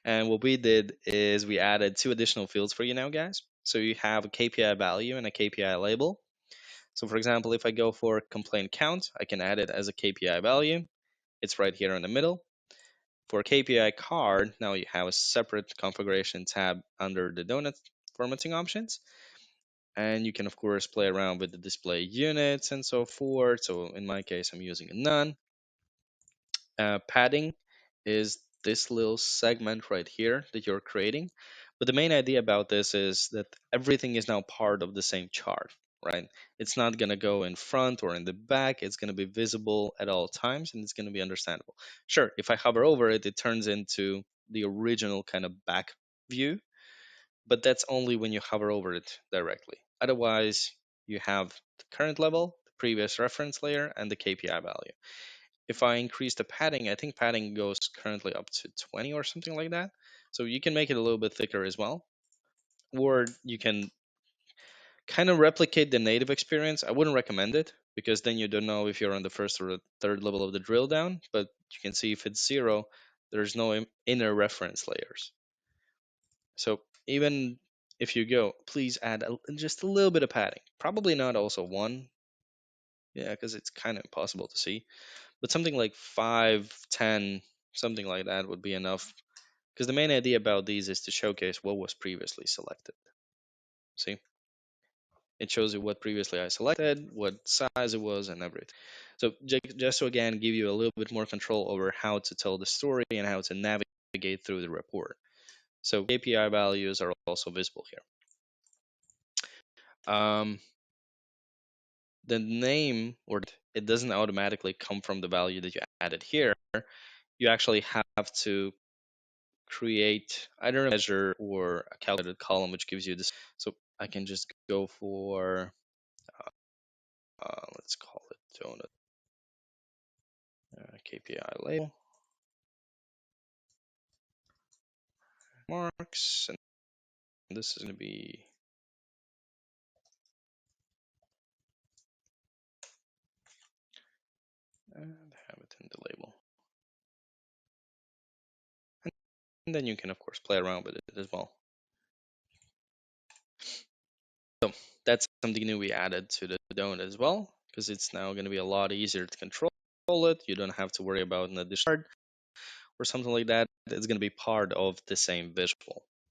And what we did is we added two additional fields for you now, guys. So you have a KPI value and a KPI label. So for example, if I go for complaint count, I can add it as a KPI value. It's right here in the middle. For KPI card, now you have a separate configuration tab under the donut formatting options. And you can, of course, play around with the display units and so forth. So in my case, I'm using a none. Padding is this little segment right here that you're creating. But the main idea about this is that everything is now part of the same chart, right? It's not going to go in front or in the back. It's going to be visible at all times and it's going to be understandable. Sure, if I hover over it, it turns into the original kind of back view, but that's only when you hover over it directly. Otherwise, you have the current level, the previous reference layer, and the KPI value. If I increase the padding, I think padding goes currently up to 20 or something like that. So you can make it a little bit thicker as well. Or you can kind of replicate the native experience. I wouldn't recommend it because then you don't know if you're on the first or the third level of the drill down. But you can see if it's 0, there's no inner reference layers. So even if you go, please add just a little bit of padding. Probably not also 1. Yeah, because it's kind of impossible to see. But something like 5, 10, something like that would be enough. Because the main idea about these is to showcase what was previously selected. See? It shows you what previously I selected, what size it was, and everything. So just to again give you a little bit more control over how to tell the story and how to navigate through the report. So KPI values are also visible here. The name, or it doesn't automatically come from the value that you added here. You actually have to create either a measure or a calculated column which gives you this. So I can just go for let's call it donut KPI label marks, and this is going to be and have it in the label. And then you can of course play around with it as well. So that's something new we added to the donut as well, because it's now going to be a lot easier to control it. You don't have to worry about an additional card or something like that. It's going to be part of the same visual.